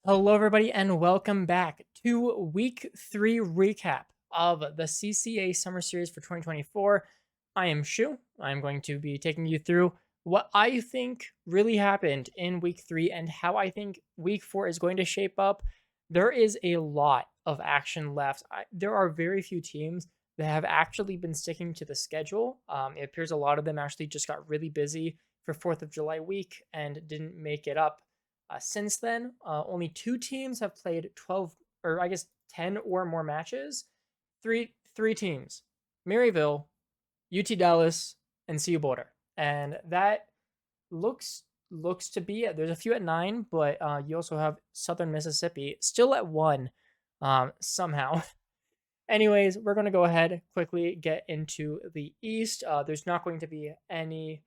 Hello, everybody, and welcome back to week 3 recap of the CCA Summer Series for 2024. I am Shu. I'm going to be taking you through what I think really happened in week 3 and how I think week 4 is going to shape up. There is a lot of action left. There are very few teams that have actually been sticking to the schedule. It appears a lot of them actually just got really busy for 4th of July week and didn't make it up. Since then, only two teams have played 12, or I guess 10 or more matches. Three teams: Maryville, UT Dallas, and CU Boulder, and that looks to be. There's a few at 9, but you also have Southern Mississippi still at 1, somehow. Anyways, we're gonna go ahead quickly get into the East. There's not going to be any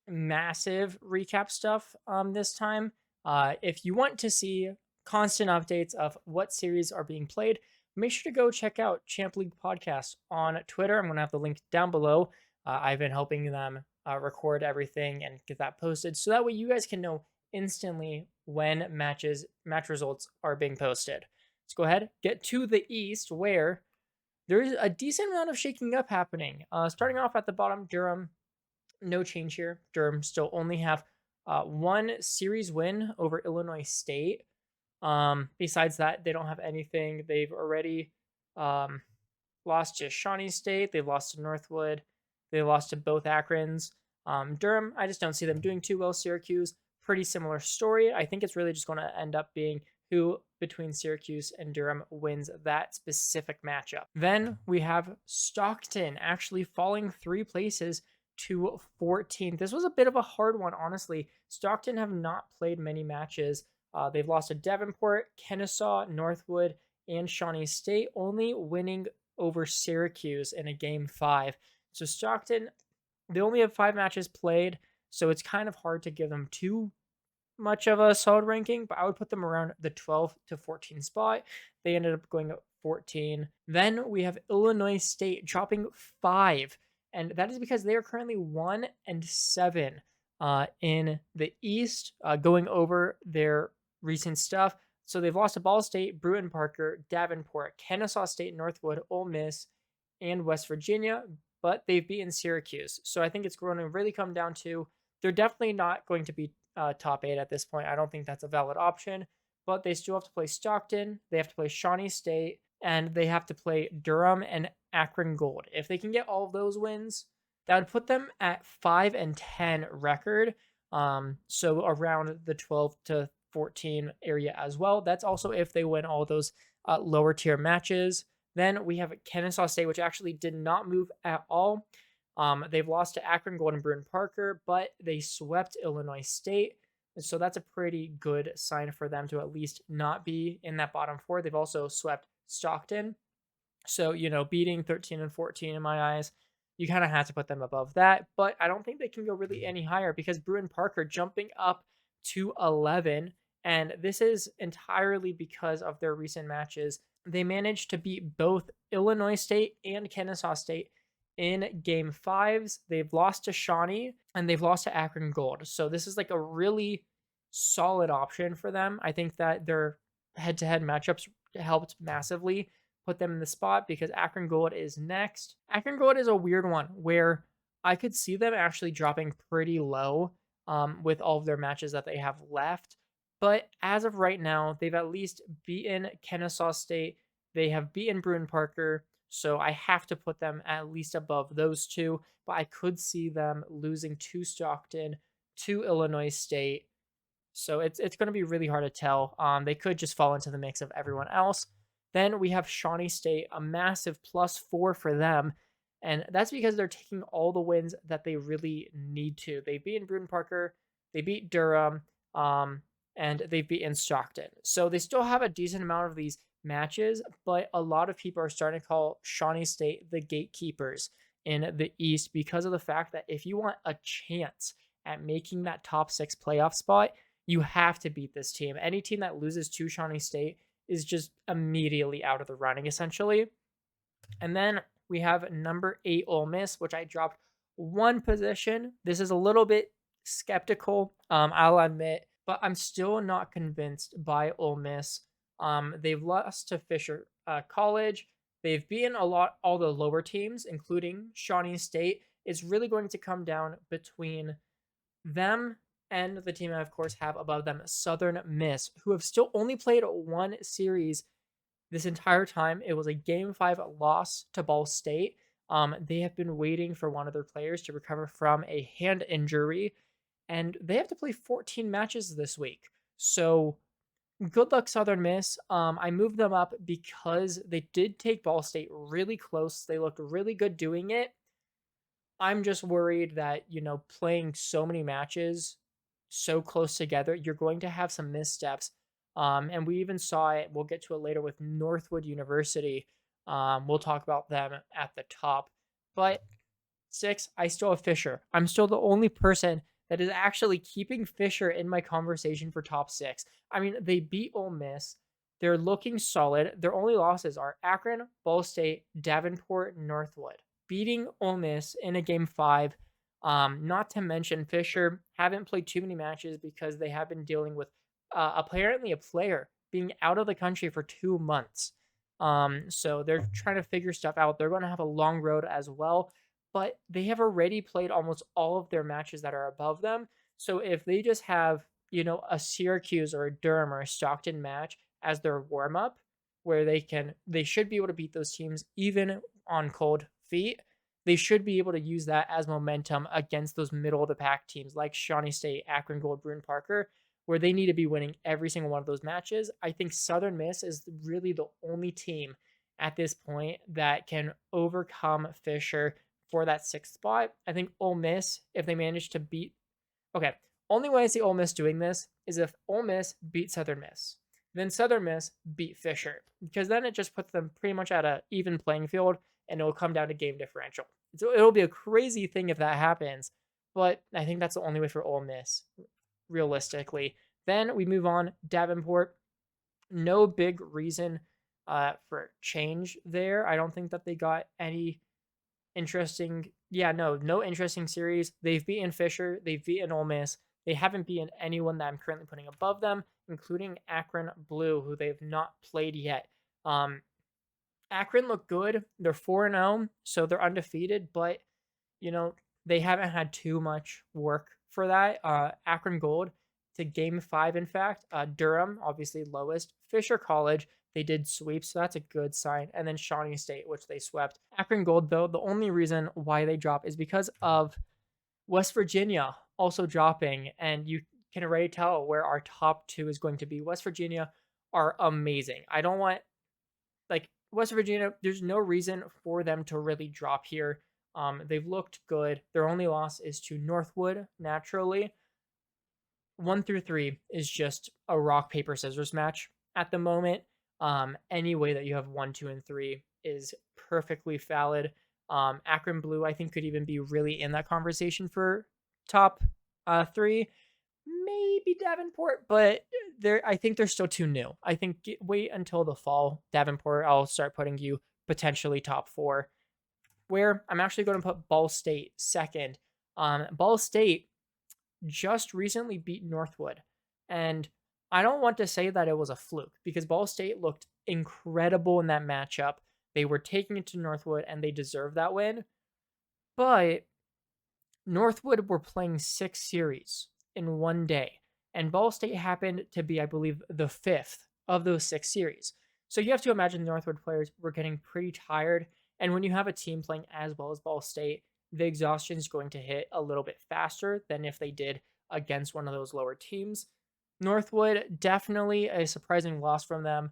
massive recap stuff this time. If you want to see constant updates of what series are being played, make sure to go check out Champ League Podcast on Twitter. I'm going to have the link down below. I've been helping them record everything and get that posted, so that way you guys can know instantly when match results are being posted. Let's go ahead, get to the East, where there's a decent amount of shaking up happening. Starting off at the bottom, Durham, no change here. Durham still only have one series win over Illinois State. Besides that, they don't have anything. They've already lost to Shawnee State. They've lost to Northwood. They lost to both Akrons. Durham, I just don't see them doing too well. Syracuse, pretty similar story. I think it's really just going to end up being who between Syracuse and Durham wins that specific matchup. Then we have Stockton actually falling 3 places to 14th. This was a bit of a hard one, honestly. Stockton have not played many matches. They've lost to Davenport, Kennesaw, Northwood, and Shawnee State, only winning over Syracuse in a game 5. So Stockton, they only have 5 matches played, so it's kind of hard to give them too much of a solid ranking, but I would put them around the 12 to 14 spot. They ended up going up 14. Then we have Illinois State dropping 5, and that is because they are currently 1-7 in the East, going over their recent stuff. So they've lost to Ball State, Brewton-Parker, Davenport, Kennesaw State, Northwood, Ole Miss, and West Virginia, but they've beaten Syracuse. So I think it's going to really come down to, they're definitely not going to be top 8 at this point. I don't think that's a valid option, but they still have to play Stockton, they have to play Shawnee State, and they have to play Durham and Akron Gold. If they can get all of those wins, that would put them at 5-10 record. So around the 12 to 14 area as well. That's also if they win all those lower tier matches. Then we have Kennesaw State, which actually did not move at all. They've lost to Akron Gold and Brewton-Parker, but they swept Illinois State. So that's a pretty good sign for them to at least not be in that bottom 4. They've also swept Stockton. So, beating 13 and 14 in my eyes, you kind of have to put them above that. But I don't think they can go really any higher because Brewton-Parker jumping up to 11. And this is entirely because of their recent matches. They managed to beat both Illinois State and Kennesaw State in game 5s. They've lost to Shawnee and they've lost to Akron Gold. So this is like a really solid option for them. I think that their head-to-head matchups helped massively put them in the spot because Akron Gold is next. Akron Gold is a weird one where I could see them actually dropping pretty low with all of their matches that they have left. But as of right now, they've at least beaten Kennesaw State. They have beaten Brewton-Parker. So I have to put them at least above those two. But I could see them losing to Stockton, to Illinois State. So it's going to be really hard to tell. They could just fall into the mix of everyone else. Then we have Shawnee State, a massive +4 for them. And that's because they're taking all the wins that they really need to. They beat Brewton-Parker, they beat Durham, and they've beaten Stockton. So they still have a decent amount of these matches, but a lot of people are starting to call Shawnee State the gatekeepers in the East because of the fact that if you want a chance at making that top 6 playoff spot, you have to beat this team. Any team that loses to Shawnee State is just immediately out of the running, essentially. And then we have number 8 Ole Miss, which I dropped 1 position. This is a little bit skeptical. I'll admit but I'm still not convinced by Ole Miss. They've lost to Fisher College. They've beaten all the lower teams, including Shawnee State. It's really going to come down between them and the team I, of course, have above them, Southern Miss, who have still only played one series this entire time. It was a Game 5 loss to Ball State. They have been waiting for one of their players to recover from a hand injury, and they have to play 14 matches this week. So good luck, Southern Miss. I moved them up because they did take Ball State really close. They looked really good doing it. I'm just worried that, playing so many matches so close together, you're going to have some missteps. And we even saw it, we'll get to it later with Northwood University. We'll talk about them at the top. But 6, I still have Fisher. I'm still the only person that is actually keeping Fisher in my conversation for top 6. I mean, they beat Ole Miss. They're looking solid. Their only losses are Akron, Ball State, Davenport, Northwood. Beating Ole Miss in a Game 5. Not to mention Fisher haven't played too many matches because they have been dealing with apparently a player being out of the country for 2 months. So they're trying to figure stuff out. They're going to have a long road as well, but they have already played almost all of their matches that are above them. So if they just have, a Syracuse or a Durham or a Stockton match as their warm up, where they should be able to beat those teams even on cold feet. They should be able to use that as momentum against those middle of the pack teams like Shawnee State, Akron Gold, Brewton-Parker, where they need to be winning every single one of those matches. I think Southern Miss is really the only team at this point that can overcome Fisher for that 6th spot. I think Ole Miss, if they manage to beat... Okay, only way I see Ole Miss doing this is if Ole Miss beat Southern Miss. Then Southern Miss beat Fisher, because then it just puts them pretty much at an even playing field, and it'll come down to game differential. So it'll be a crazy thing if that happens, but I think that's the only way for Ole Miss, realistically. Then we move on, Davenport. No big reason for change there. I don't think that they got any interesting... no interesting series. They've beaten Fisher. They've beaten Ole Miss. They haven't beaten anyone that I'm currently putting above them, including Akron Blue, who they've not played yet. Akron look good. They're 4-0, so they're undefeated, but, they haven't had too much work for that. Akron Gold to Game 5, in fact. Durham, obviously lowest. Fisher College, they did sweep, so that's a good sign. And then Shawnee State, which they swept. Akron Gold, though, the only reason why they drop is because of West Virginia also dropping, and you can already tell where our top 2 is going to be. West Virginia are amazing. I don't want... West Virginia, there's no reason for them to really drop here. They've looked good. Their only loss is to Northwood, naturally. 1 through 3 is just a rock, paper, scissors match at the moment. Any way that you have 1, 2, and 3 is perfectly valid. Akron Blue, I think, could even be really in that conversation for top 3. Maybe Davenport, but I think they're still too new. I think wait until the fall. Davenport, I'll start putting you potentially top 4. Where I'm actually going to put Ball State second. Ball State just recently beat Northwood, and I don't want to say that it was a fluke, because Ball State looked incredible in that matchup. They were taking it to Northwood, and they deserved that win. But Northwood were playing 6 series in one day, and Ball State happened to be, I believe, the 5th of those 6 series. So you have to imagine the Northwood players were getting pretty tired, and when you have a team playing as well as Ball State, the exhaustion is going to hit a little bit faster than if they did against one of those lower teams. Northwood, definitely a surprising loss from them,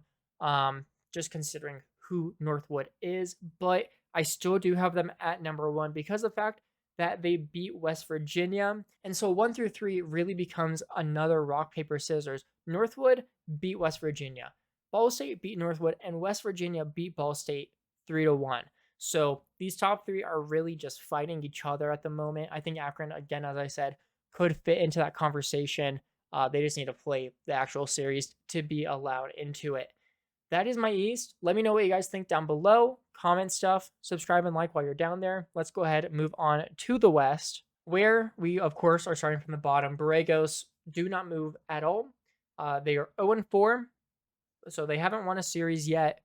just considering who Northwood is, but I still do have them at number 1 because of the fact that they beat West Virginia. And so 1 through 3 really becomes another rock, paper, scissors. Northwood beat West Virginia. Ball State beat Northwood, and West Virginia beat Ball State 3-1. So these top 3 are really just fighting each other at the moment. I think Akron, again, as I said, could fit into that conversation. They just need to play the actual series to be allowed into it. That is my East. Let me know what you guys think down below. Comment stuff, subscribe and like while you're down there. Let's go ahead and move on to the West, where we, of course, are starting from the bottom. Borregos, do not move at all. They are 0-4, so they haven't won a series yet.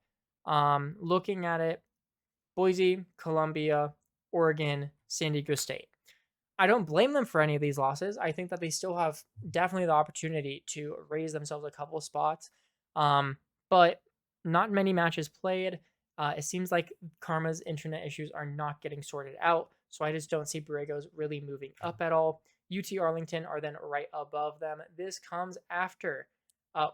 Looking at it, Boise, Columbia, Oregon, San Diego State. I don't blame them for any of these losses. I think that they still have definitely the opportunity to raise themselves a couple of spots. But not many matches played. It seems like Karma's internet issues are not getting sorted out. So I just don't see Borregos really moving up at all. UT Arlington are then right above them. This comes after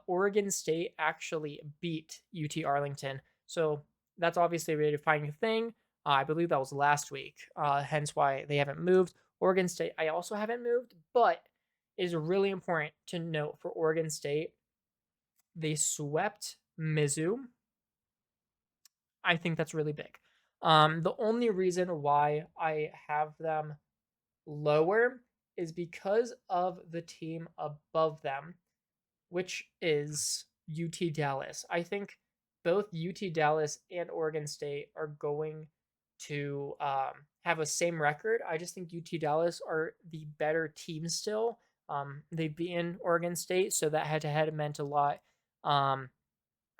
Oregon State actually beat UT Arlington. So that's obviously a really defining thing. I believe that was last week, hence why they haven't moved. Oregon State, I also haven't moved, but it is really important to note for Oregon State, they swept Mizzou. I think that's really big. The only reason why I have them lower is because of the team above them, which is UT Dallas. I think both UT Dallas and Oregon State are going to have a same record. I just think UT Dallas are the better team still. They've beaten Oregon State, so that head to head meant a lot. But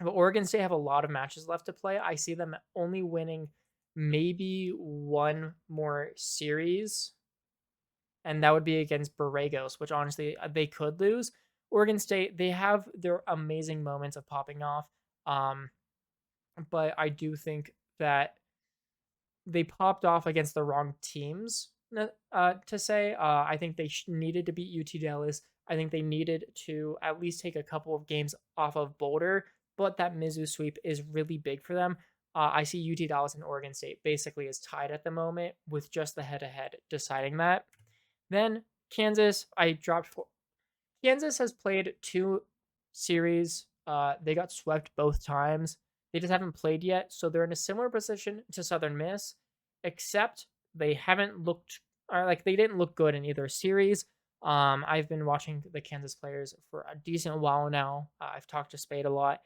Oregon State have a lot of matches left to play. I see them only winning maybe one more series, and that would be against Borregos, which honestly they could lose. Oregon State, they have their amazing moments of popping off, but I do think that they popped off against the wrong teams. To say, I think they needed to beat UT Dallas. I think they needed to at least take a couple of games off of Boulder, but that Mizzou sweep is really big for them. I see UT Dallas and Oregon State basically as tied at the moment with just the head-to-head deciding that. Then Kansas, I dropped for. Kansas has played 2 series. They got swept both times. They just haven't played yet, so they're in a similar position to Southern Miss, except they haven't looked, or like they didn't look good in either series. I've been watching the Kansas players for a decent while now. I've talked to Spade a lot.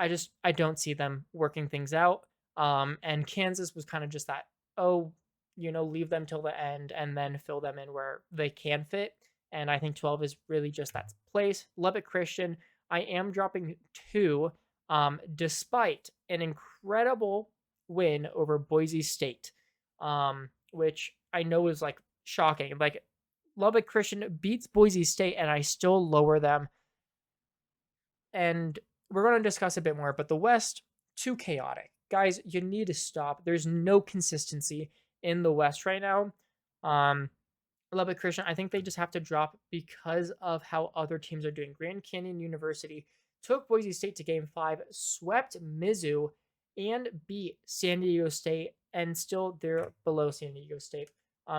I don't see them working things out. And Kansas was kind of just that, oh, leave them till the end and then fill them in where they can fit. And I think 12 is really just that place. Lubbock Christian, I am dropping 2, despite an incredible win over Boise State, which I know is like shocking. Like Lubbock Christian beats Boise State, and I still lower them. And we're going to discuss a bit more, but the West, too chaotic. Guys, you need to stop. There's no consistency in the West right now. Lubbock Christian, I think they just have to drop because of how other teams are doing. Grand Canyon University took Boise State to Game 5, swept Mizzou, and beat San Diego State, and still they're below San Diego State.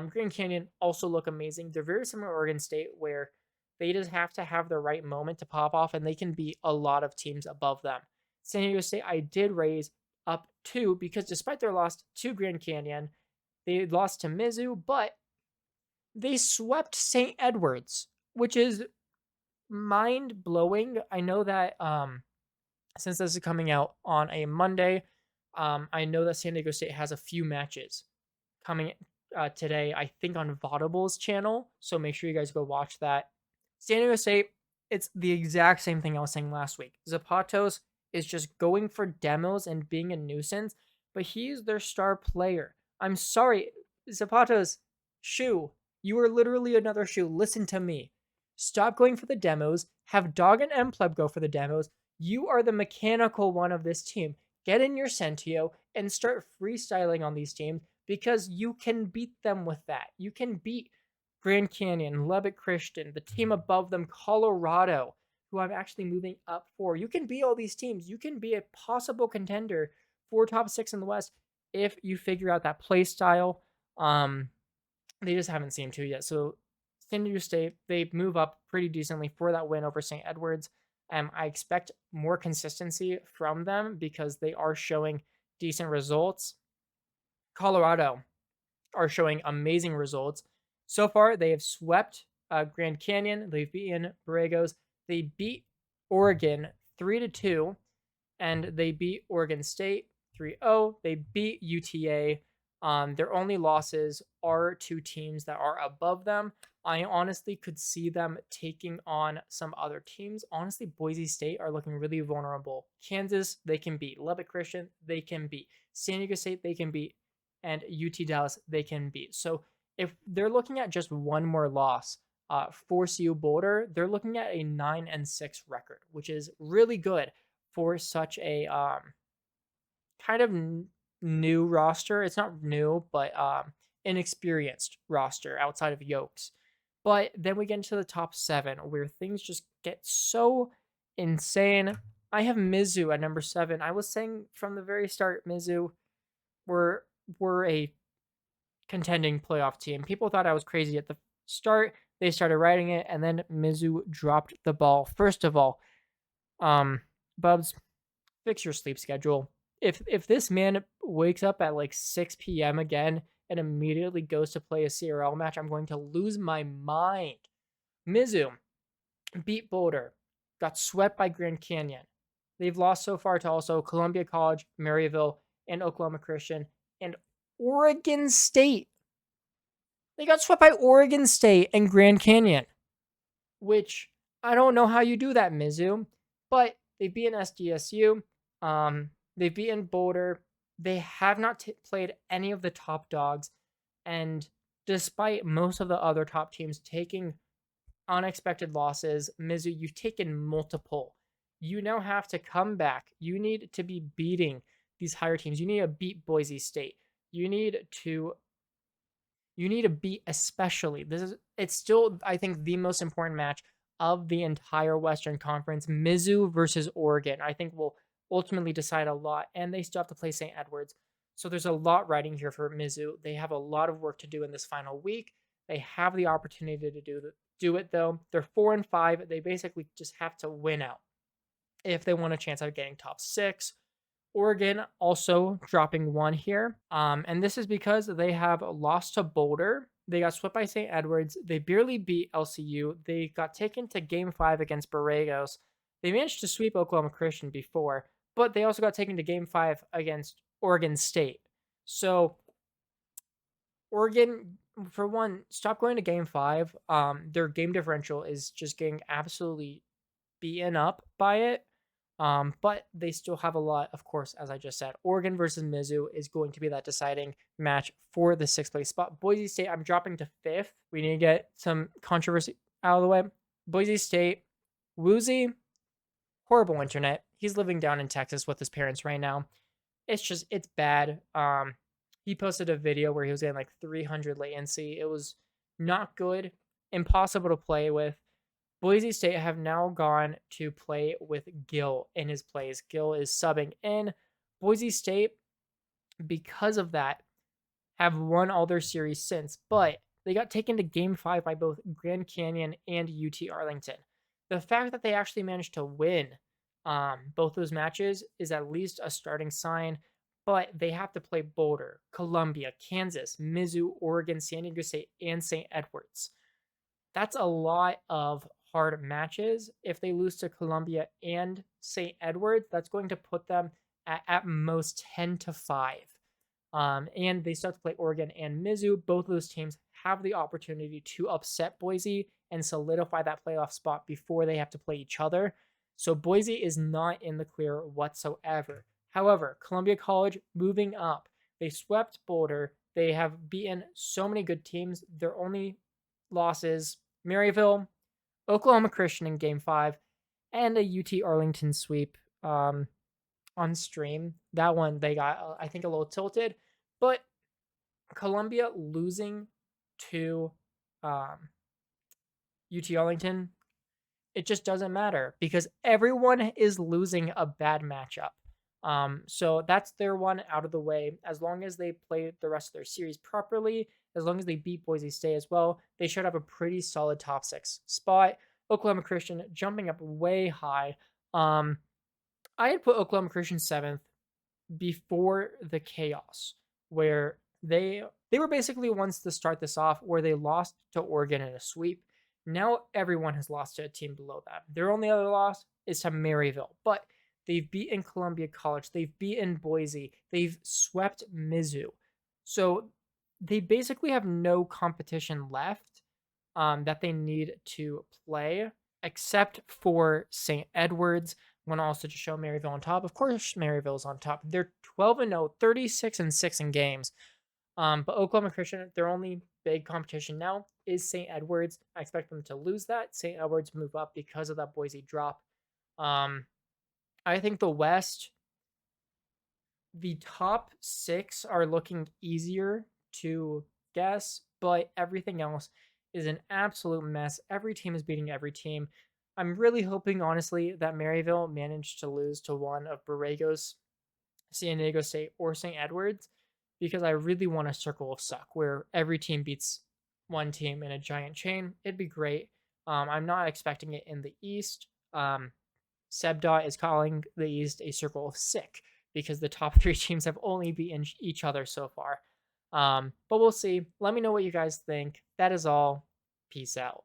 Grand Canyon also look amazing. They're very similar to Oregon State, where they just have to have the right moment to pop off, and they can beat a lot of teams above them. San Diego State, I did raise up 2 because despite their loss to Grand Canyon, they lost to Mizzou, but they swept St. Edwards, which is mind-blowing. I know that since this is coming out on a Monday, I know that San Diego State has a few matches coming today, I think on Vaudible's channel, so make sure you guys go watch that. San Diego State, it's the exact same thing I was saying last week. Zapatos is just going for demos and being a nuisance, but he's their star player. I'm sorry, Zapatos, shoe, you are literally another shoe. Listen to me. Stop going for the demos. Have Dog and M Pleb go for the demos. You are the mechanical one of this team. Get in your Sentio and start freestyling on these teams because you can beat them with that. You can beat Grand Canyon, Lubbock Christian, the team above them, Colorado, who I'm actually moving up for. You can beat all these teams. You can be a possible contender for top 6 in the West if you figure out that play style. They just haven't seemed to yet. So San Diego State, they move up pretty decently for that win over St. Edwards. I expect more consistency from them because they are showing decent results. Colorado are showing amazing results. So far, they have swept Grand Canyon. They've beaten Borregos. They beat Oregon 3-2, and they beat Oregon State 3-0. They beat UTA Their only losses are to teams that are above them. I honestly could see them taking on some other teams. Honestly, Boise State are looking really vulnerable. Kansas, they can beat. Lubbock Christian, they can beat. San Diego State, they can beat. And UT Dallas, they can beat. So if they're looking at just one more loss for CU Boulder, they're looking at a 9-6 record, which is really good for such a kind of new roster. It's not new, but inexperienced roster outside of Yokes. But then we get into the top 7 where things just get so insane. I have Mizzou at number 7. I was saying from the very start, Mizzou were a contending playoff team. People thought I was crazy at the start. They started writing it, and then Mizzou dropped the ball. First of all, Bubs, fix your sleep schedule. If this man wakes up at like 6 p.m. again and immediately goes to play a CRL match, I'm going to lose my mind. Mizzou beat Boulder, got swept by Grand Canyon. They've lost so far to also Columbia College, Maryville, and Oklahoma Christian, and Oregon State. They got swept by Oregon State and Grand Canyon, which I don't know how you do that, Mizzou, but they've beaten SDSU. They've beaten Boulder. They have not played any of the top dogs, and despite most of the other top teams taking unexpected losses, Mizzou, you've taken multiple. You now have to come back. You need to be beating these higher teams. You need to beat Boise State. You need to beat especially. It's still, I think, the most important match of the entire Western Conference. Mizzou versus Oregon, I think, will ultimately decide a lot, and they still have to play St. Edwards. So there's a lot riding here for Mizzou. They have a lot of work to do in this final week. They have the opportunity to do it though. They're 4-5. They basically just have to win out if they want a chance at getting top 6. Oregon also dropping 1 here. And this is because they have lost to Boulder. They got swept by St. Edwards. They barely beat LCU. They got taken to game 5 against Borregos. They managed to sweep Oklahoma Christian before, but they also got taken to game 5 against Oregon State. So Oregon, for one, stop going to game 5. Their game differential is just getting absolutely beaten up by it. But they still have a lot, of course, as I just said. Oregon versus Mizzou is going to be that deciding match for the 6th place spot. Boise State, I'm dropping to 5th. We need to get some controversy out of the way. Boise State, Woozy, horrible internet. He's living down in Texas with his parents right now. It's bad. He posted a video where he was getting like 300 latency. It was not good, impossible to play with. Boise State have now gone to play with Gill in his plays. Gill is subbing in. Boise State, because of that, have won all their series since, but they got taken to game 5 by both Grand Canyon and UT Arlington. The fact that they actually managed to win both those matches is at least a starting sign, but they have to play Boulder, Columbia, Kansas, Mizzou, Oregon, San Diego State, and St. Edwards. That's a lot of hard matches. If they lose to Columbia and St. Edwards, that's going to put them at most 10-5. And they still have to play Oregon and Mizzou. Both of those teams have the opportunity to upset Boise and solidify that playoff spot before they have to play each other. So Boise is not in the clear whatsoever. However, Columbia College moving up. They swept Boulder. They have beaten so many good teams. Their only losses, Maryville, Oklahoma Christian in game 5, and a UT Arlington sweep on stream. That one, they got, I think, a little tilted. But Columbia losing to UT Arlington, it just doesn't matter because everyone is losing a bad matchup. So that's their one out of the way. As long as they play the rest of their series properly, as long as they beat Boise State as well, they should have a pretty solid top 6 spot. Oklahoma Christian jumping up way high. I had put Oklahoma Christian 7th before the chaos, where they were basically ones to start this off, where they lost to Oregon in a sweep. Now everyone has lost to a team below that. Their only other loss is to Maryville, but they've beaten Columbia College. They've beaten Boise. They've swept Mizzou. So they basically have no competition left that they need to play, except for St. Edwards. I want to also just show Maryville on top. Of course, Maryville's on top. They're 12-0, 36-6 in games. But Oklahoma Christian, their only big competition now is St. Edwards. I expect them to lose that. St. Edwards move up because of that Boise drop. I think the West, the top 6 are looking easier to guess, but everything else is an absolute mess. Every team is beating every team. I'm really hoping, honestly, that Maryville managed to lose to one of Borrego's, San Diego State, or St. Edwards, because I really want a circle of suck where every team beats one team in a giant chain. It'd be great. I'm not expecting it in the East. Sebdot is calling the East a circle of sick because the top 3 teams have only beaten each other so far. But we'll see. Let me know what you guys think. That is all. Peace out.